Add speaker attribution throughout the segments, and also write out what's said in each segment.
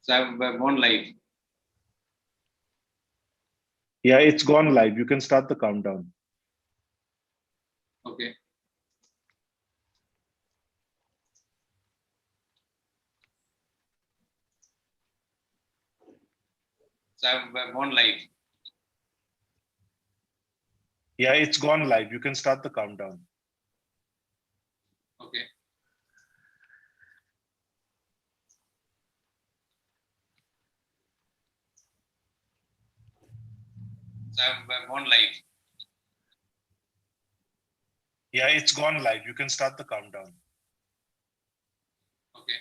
Speaker 1: So I've gone live.
Speaker 2: Yeah, it's gone live. You can start the countdown.
Speaker 1: Okay. So I've gone live.
Speaker 2: Yeah, it's gone live. You can start the countdown.
Speaker 1: Okay. So I've gone live.
Speaker 2: Yeah, it's gone live. You can start the countdown.
Speaker 1: Okay.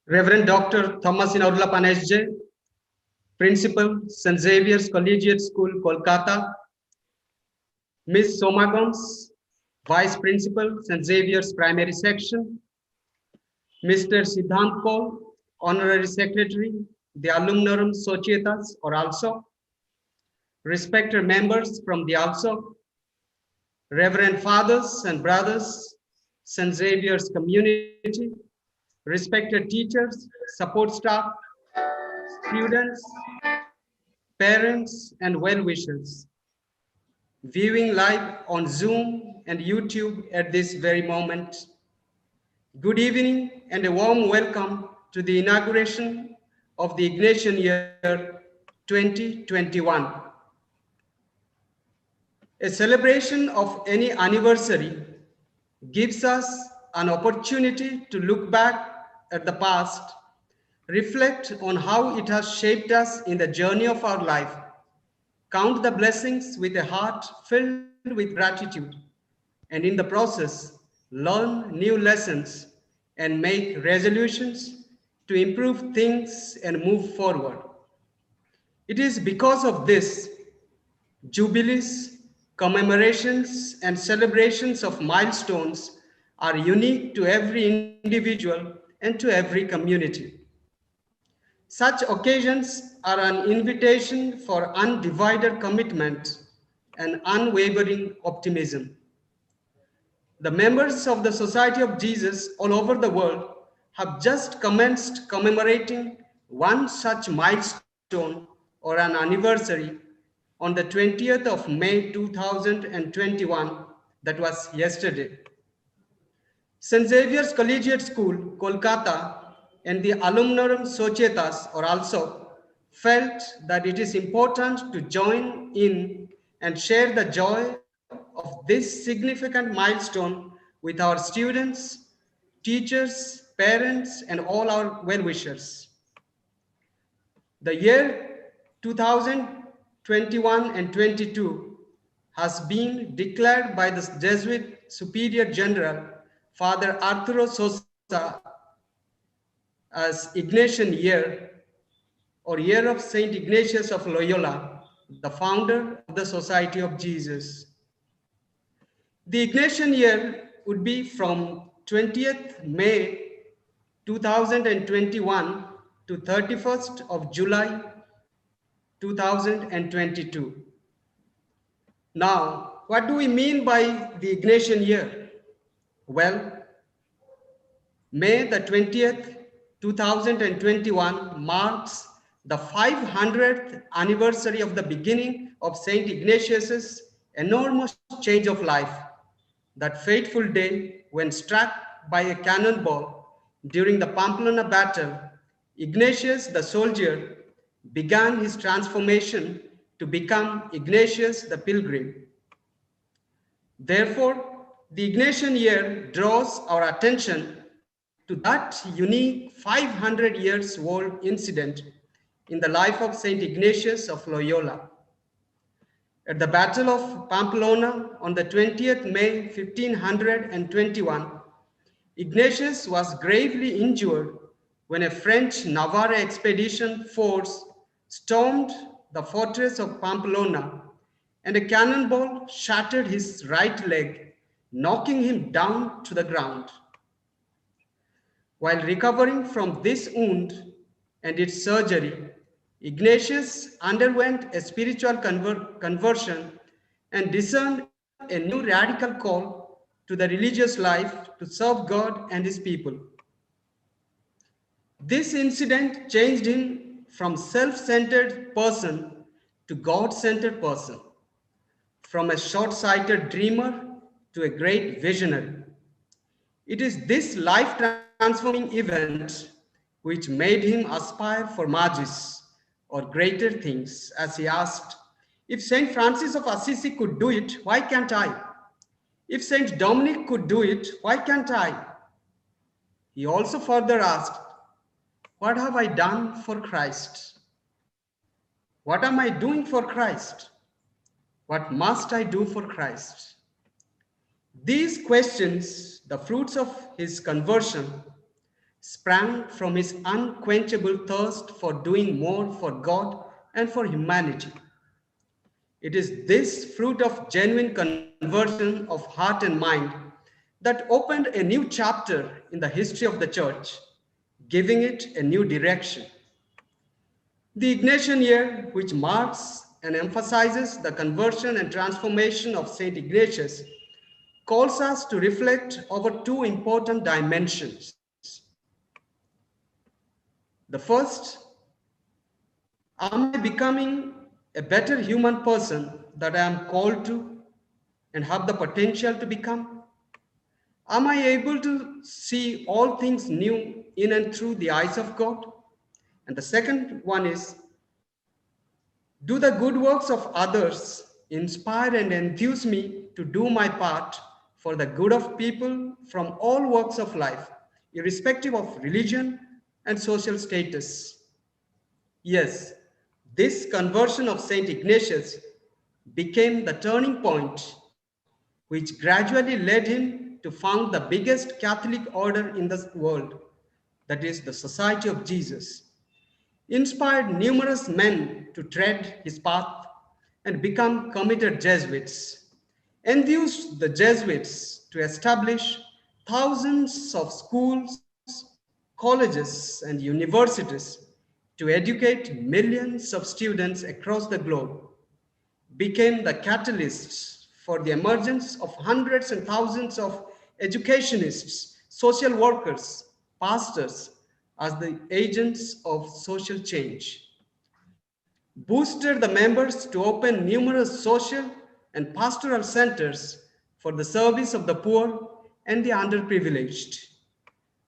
Speaker 3: Reverend Dr. Thomasina Panesje, Principal, St. Xavier's Collegiate School, Kolkata. Ms. Soma Gomes, Vice Principal, St. Xavier's Primary Section. Mr. Siddhant Kaul, Honorary Secretary, the Alumnarum Societas or Alsoc. Respected members from the Alsoc, Reverend Fathers and Brothers, St. Xavier's community, respected teachers, support staff, students, parents, and well-wishers, viewing live on Zoom and YouTube at this very moment. Good evening and a warm welcome to the inauguration of the Ignatian year 2021. A celebration of any anniversary gives us an opportunity to look back at the past, reflect on how it has shaped us in the journey of our life, count the blessings with a heart filled with gratitude, and in the process, learn new lessons and make resolutions to improve things and move forward. It is because of this, jubilees, Commemorations and celebrations of milestones are unique to every individual and to every community. Such occasions are an invitation for undivided commitment and unwavering optimism. The members of the Society of Jesus all over the world have just commenced commemorating one such milestone or an anniversary on the 20th of May 2021, that was yesterday. St. Xavier's Collegiate School, Kolkata, and the Alumnarum Societas or Alsoc felt that it is important to join in and share the joy of this significant milestone with our students, teachers, parents, and all our well-wishers. The year 2021 and 22 has been declared by the Jesuit Superior General, Father Arturo Sosa, as Ignatian year or year of Saint Ignatius of Loyola, the founder of the Society of Jesus. The Ignatian year would be from 20th May 2021 to 31st of July 2022. Now, what do we mean by the Ignatian year? Well, May the 20th, 2021 marks the 500th anniversary of the beginning of Saint Ignatius's enormous change of life. That fateful day when struck by a cannonball during the Pamplona battle, Ignatius the soldier began his transformation to become Ignatius the pilgrim. Therefore, the Ignatian year draws our attention to that unique 500 years old incident in the life of Saint Ignatius of Loyola. At the Battle of Pamplona on the 20th May 1521, Ignatius was gravely injured when a French Navarre expedition force stormed the fortress of Pamplona and a cannonball shattered his right leg, knocking him down to the ground. While recovering from this wound and its surgery, Ignatius underwent a spiritual conversion and discerned a new radical call to the religious life to serve God and his people. This incident changed him from self-centered person to God-centered person, from a short-sighted dreamer to a great visionary. It is this life-transforming event which made him aspire for magis or greater things, as he asked, if Saint Francis of Assisi could do it, why can't I? If Saint Dominic could do it, why can't I? He also further asked, what have I done for Christ? What am I doing for Christ? What must I do for Christ? These questions, the fruits of his conversion, sprang from his unquenchable thirst for doing more for God and for humanity. It is this fruit of genuine conversion of heart and mind that opened a new chapter in the history of the Church, giving it a new direction. The Ignatian year, which marks and emphasizes the conversion and transformation of Saint Ignatius, calls us to reflect over two important dimensions. The first, am I becoming a better human person that I am called to and have the potential to become? Am I able to see all things new in and through the eyes of God? And the second one is, do the good works of others inspire and enthuse me to do my part for the good of people from all walks of life, irrespective of religion and social status? Yes, this conversion of Saint Ignatius became the turning point which gradually led him to found the biggest Catholic order in the world, that is the Society of Jesus, inspired numerous men to tread his path and become committed Jesuits. induced the Jesuits to establish thousands of schools, colleges, and universities to educate millions of students across the globe, became the catalysts for the emergence of hundreds and thousands of educationists, social workers, pastors as the agents of social change, boosted the members to open numerous social and pastoral centers for the service of the poor and the underprivileged,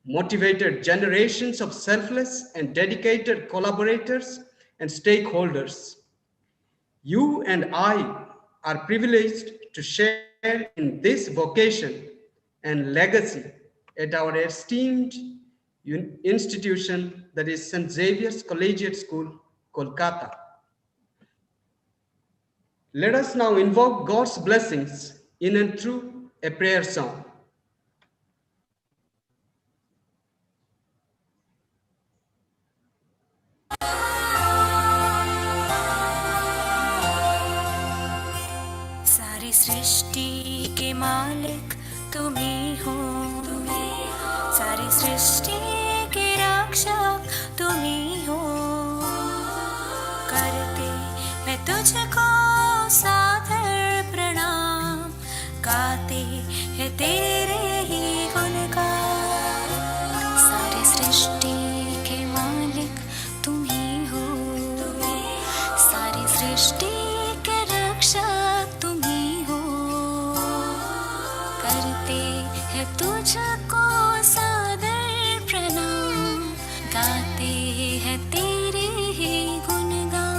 Speaker 3: motivated generations of selfless and dedicated collaborators and stakeholders. You and I are privileged to share in this vocation and legacy at our esteemed institution, that is St. Xavier's Collegiate School, Kolkata. Let us now invoke God's blessings in and through a prayer song.
Speaker 4: सारी सृष्टि के मालिक तुम ही हो, सारी सृष्टि के रक्षक तुम ही हो। करते मैं तुझको सादर प्रणाम, गाते हैं तेरे ही गुणगान। सारी सृष्टि के मालिक तुम ही हो, सारी सृष्टि के रक्षक तुम ही हो। करते हैं तुझको सादर प्रणाम, गाते हैं तेरे ही गुणगान।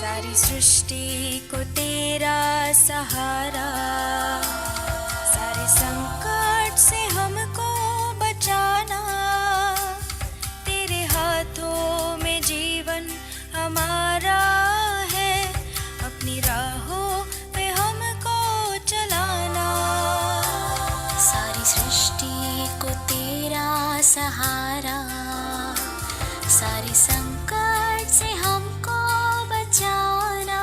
Speaker 4: सारी सृष्टि को तेरा सहारा, सारे संकट से हमको बचाना। तेरे हाथों में जीवन हमारा है, अपनी राहों पे हमको चलाना। सारी सृष्टि को तेरा सहारा, सारे संकट से हमको बचाना।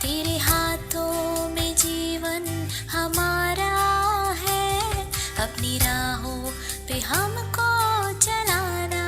Speaker 4: तेरे हाथों में जीवन हमारा है, अपनी राहों पे हमको चलाना।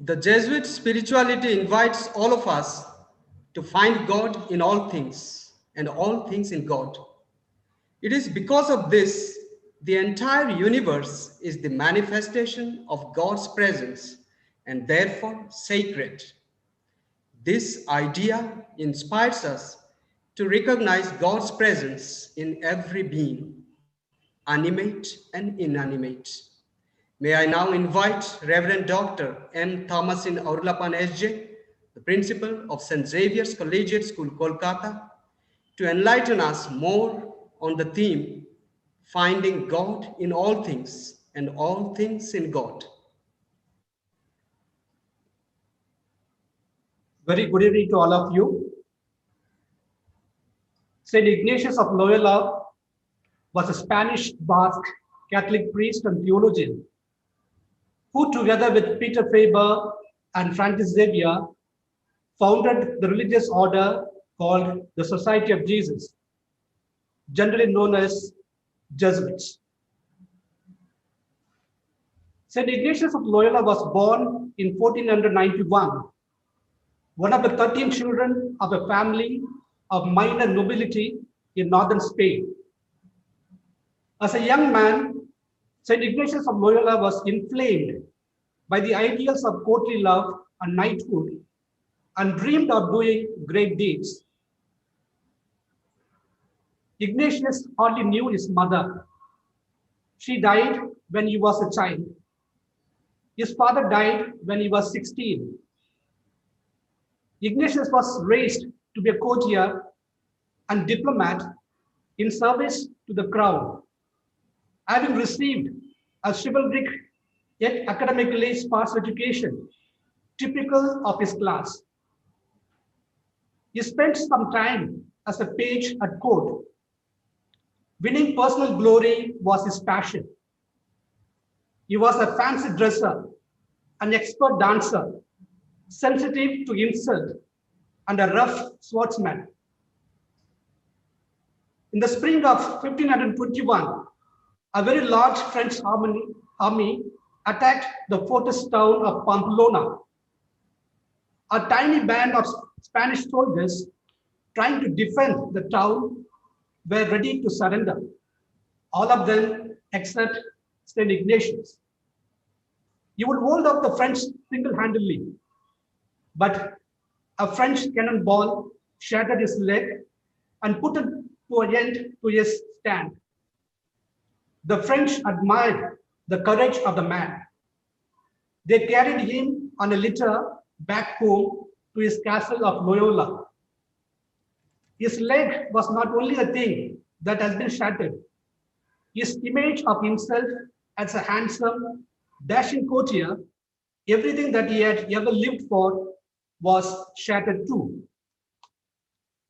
Speaker 3: The Jesuit spirituality invites all of us to find God in all things and all things in God. It is because of this the entire universe is the manifestation of God's presence and therefore sacred. This idea inspires us to recognize God's presence in every being, animate and inanimate. May I now invite Reverend Dr. M. Thomasin Aurlapan S.J., the principal of St. Xavier's Collegiate School, Kolkata, to enlighten us more on the theme, Finding God in All Things and All Things in God.
Speaker 5: Very good evening to all of you. Saint Ignatius of Loyola was a Spanish Basque Catholic priest and theologian who, together with Peter Faber and Francis Xavier, founded the religious order called the Society of Jesus, generally known as Jesuits. St. Ignatius of Loyola was born in 1491, one of the 13 children of a family of minor nobility in northern Spain. As a young man, St. Ignatius of Loyola was inflamed by the ideals of courtly love and knighthood and dreamed of doing great deeds. Ignatius hardly knew his mother. She died when he was a child. His father died when he was 16. Ignatius was raised to be a courtier and diplomat in service to the crown, having received a chivalric yet academically sparse education, typical of his class. He spent some time as a page at court. Winning personal glory was his passion. He was a fancy dresser, an expert dancer, sensitive to insult, and a rough swordsman. In the spring of 1521, a very large French army attacked the fortress town of Pamplona. A tiny band of Spanish soldiers trying to defend the town were ready to surrender, all of them except St. Ignatius. He would hold off the French single-handedly, but a French cannonball shattered his leg and put an end to his stand. The French admired the courage of the man. They carried him on a litter back home to his castle of Loyola. His leg was not only a thing that has been shattered. His image of himself as a handsome, dashing courtier, everything that he had ever lived for, was shattered too.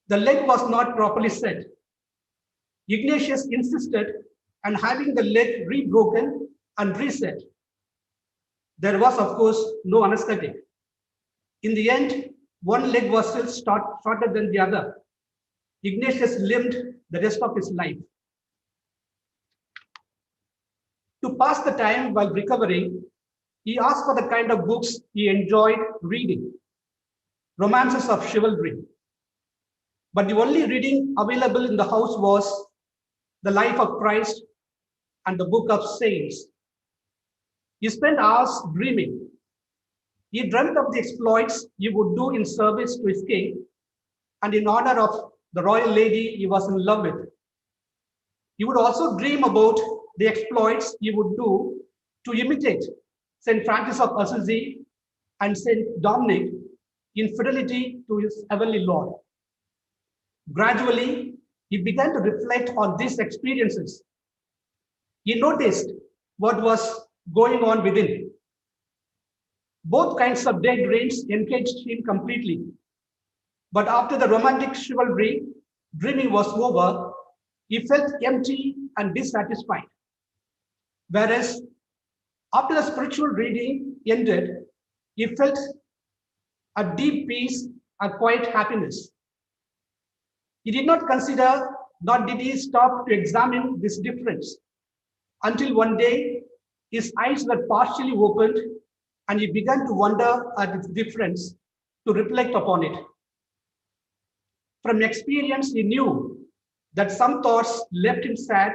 Speaker 5: The leg was not properly set. Ignatius insisted on having the leg rebroken and reset. There was, of course, no anesthetic. In the end, one leg was still shorter than the other. Ignatius lived the rest of his life. To pass the time while recovering, he asked for the kind of books he enjoyed reading, romances of chivalry. But the only reading available in the house was the life of Christ and the book of saints. He spent hours dreaming. He dreamt of the exploits he would do in service to his king and in honor of the royal lady he was in love with. He would also dream about the exploits he would do to imitate St. Francis of Assisi and St. Dominic in fidelity to his heavenly Lord. Gradually, he began to reflect on these experiences. He noticed what was going on within. Both kinds of daydreams engaged him completely. But after the romantic chivalry dreaming was over, he felt empty and dissatisfied. Whereas after the spiritual reading ended, he felt a deep peace, a quiet happiness. He did not consider, nor did he stop to examine this difference, until one day his eyes were partially opened and he began to wonder at its difference, to reflect upon it. From experience, he knew that some thoughts left him sad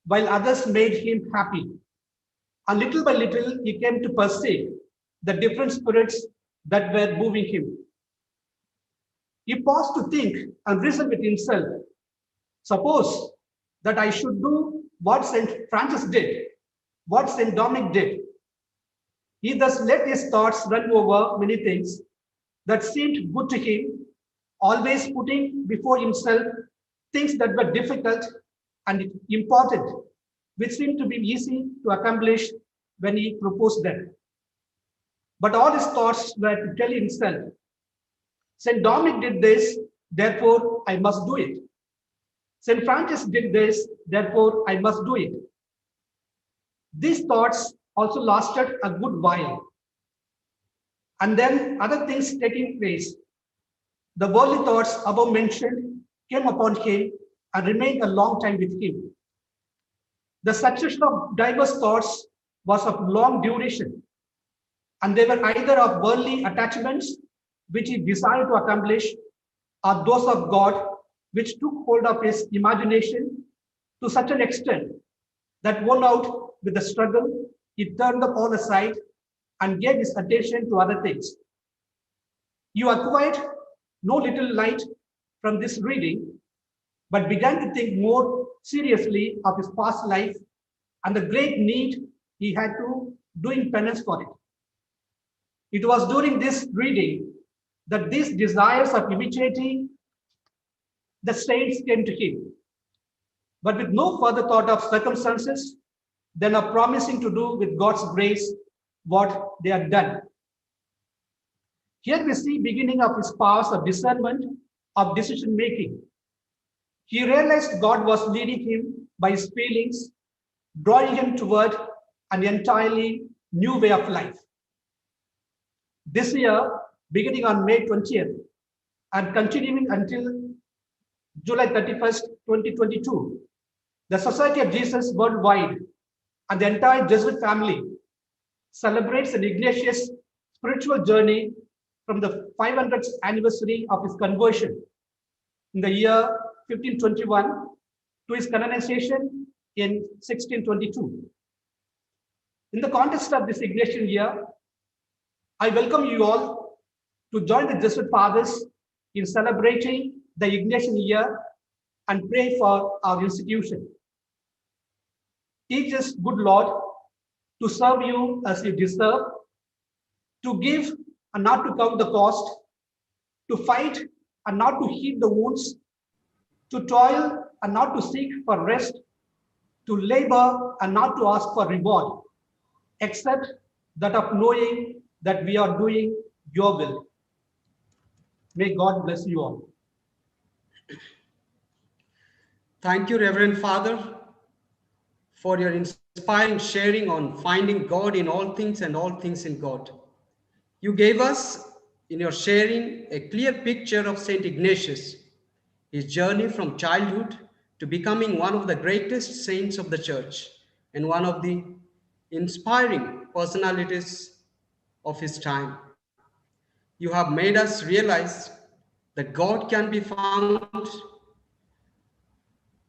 Speaker 5: while others made him happy. And little by little, he came to perceive the different spirits that were moving him. He paused to think and reason with himself. Suppose that I should do what St. Francis did, what St. Dominic did. He thus let his thoughts run over many things that seemed good to him, always putting before himself things that were difficult and important, which seemed to be easy to accomplish when he proposed them. But all his thoughts were to tell himself, St. Dominic did this, therefore I must do it. St. Francis did this, therefore I must do it. These thoughts also lasted a good while. And then other things taking place. The worldly thoughts above mentioned came upon him and remained a long time with him. The succession of diverse thoughts was of long duration, and they were either of worldly attachments which he desired to accomplish, or those of God which took hold of his imagination to such an extent that worn out with the struggle, he turned them all aside and gave his attention to other things. You acquired no little light from this reading, but began to think more seriously of his past life and the great need he had to doing penance for it. It was during this reading that these desires of imitating the saints came to him, but with no further thought of circumstances than of promising to do with God's grace what they had done. Here we see beginning of his powers of discernment, of decision making. He realized God was leading him by his feelings, drawing him toward an entirely new way of life. This year, beginning on May 20th and continuing until July 31st, 2022, the Society of Jesus Worldwide and the entire Jesuit family celebrates an Ignatius spiritual journey from the 500th anniversary of his conversion in the year 1521 to his canonization in 1622. In the context of this Ignatian year, I welcome you all to join the Jesuit Fathers in celebrating the Ignatian year and pray for our institution. Teach us, good Lord, to serve you as you deserve, to give and not to count the cost, to fight and not to heed the wounds, to toil and not to seek for rest, to labor and not to ask for reward, except that of knowing that we are doing your will. May God bless you all.
Speaker 3: Thank you, Reverend Father, for your inspiring sharing on finding God in all things and all things in God. You gave us, in your sharing, a clear picture of St. Ignatius, his journey from childhood to becoming one of the greatest saints of the Church and one of the inspiring personalities of his time. You have made us realize that God can be found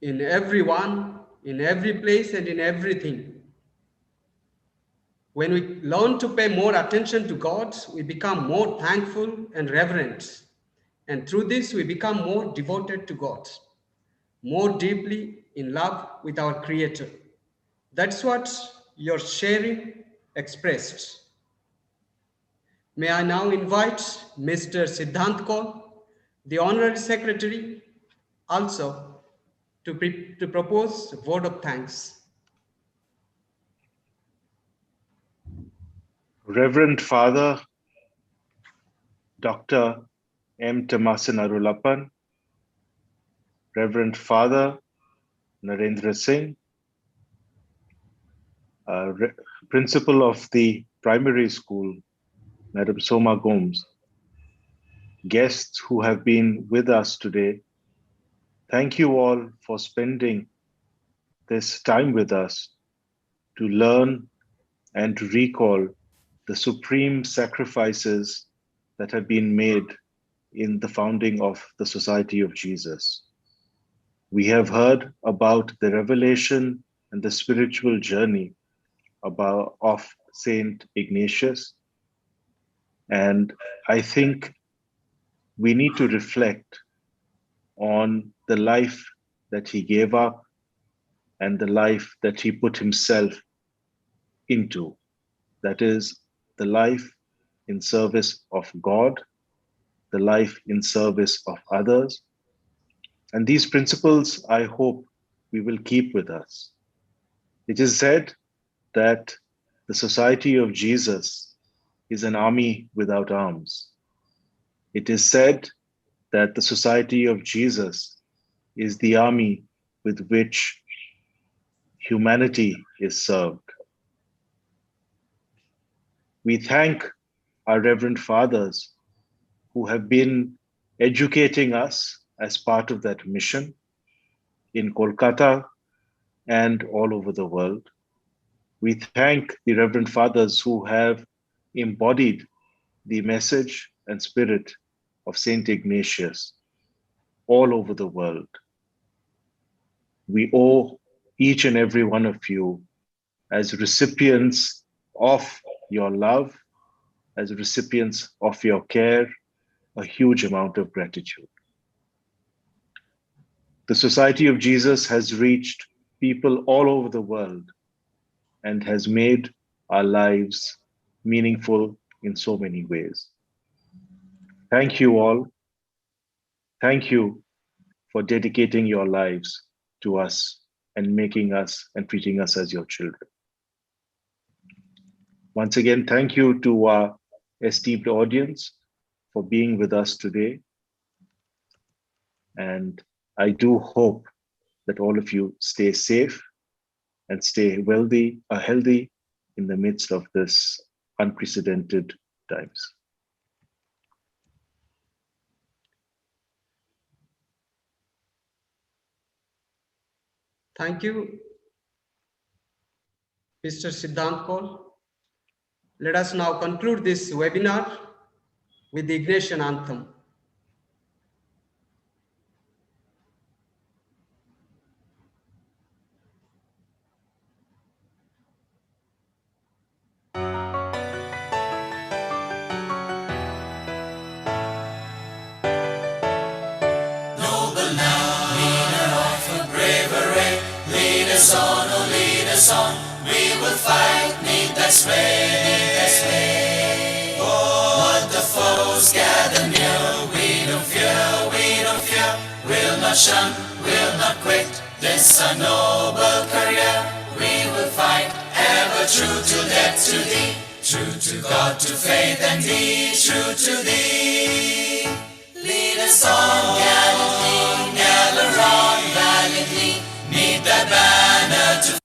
Speaker 3: in everyone, in every place, and in everything. When we learn to pay more attention to God, we become more thankful and reverent. And through this, we become more devoted to God, more deeply in love with our Creator. That's what your sharing expressed. May I now invite Mr. Siddhant Kaur, the Honorary Secretary, also to propose a vote of thanks.
Speaker 2: Reverend Father Dr. M. Tamasin Arulappan, Reverend Father Narendra Singh, Principal of the Primary School, Madam Soma Gomes, guests who have been with us today, thank you all for spending this time with us to learn and to recall the supreme sacrifices that have been made in the founding of the Society of Jesus. We have heard about the revelation and the spiritual journey of Saint Ignatius. And I think we need to reflect on the life that he gave up and the life that he put himself into. That is the life in service of God, the life in service of others. And these principles, I hope, we will keep with us. It is said that the Society of Jesus is an army without arms. It is said that the Society of Jesus is the army with which humanity is served. We thank our Reverend Fathers who have been educating us as part of that mission in Kolkata and all over the world. We thank the Reverend Fathers who have embodied the message and spirit of Saint Ignatius all over the world. We owe each and every one of you, as recipients of your love, as recipients of your care, a huge amount of gratitude. The Society of Jesus has reached people all over the world and has made our lives meaningful in so many ways. Thank you all. Thank you for dedicating your lives to us and making us and treating us as your children. Once again, thank you to our esteemed audience for being with us today. And I do hope that all of you stay safe and stay healthy in the midst of this unprecedented times.
Speaker 3: Thank you, Mr. Siddhant Kaul. Let us now conclude this webinar with the Ignatian anthem.
Speaker 6: On, we will fight, need that sway. What the foes gather near, we don't fear, we'll not shun, we'll not quit, this a noble career. We will fight, ever true to death, to thee, true to God, to faith and thee, true to thee. Lead us on gallantly, never on valiantly, need that banner to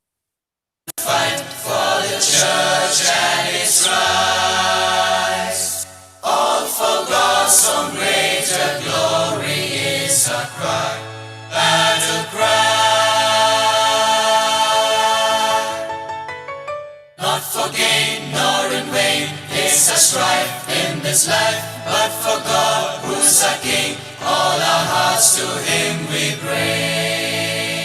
Speaker 6: fight for the church and its rights. All for God's own greater glory is our cry, battle cry. Not for gain nor in vain is our strife in this life, but for God who's our King, all our hearts to Him we bring.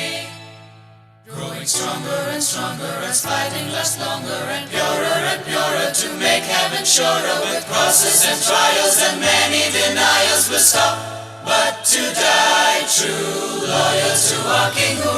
Speaker 6: Stronger and stronger as fighting lasts longer and purer to make heaven surer. With crosses and trials and many denials we'll stop, but to die true, loyal to our King who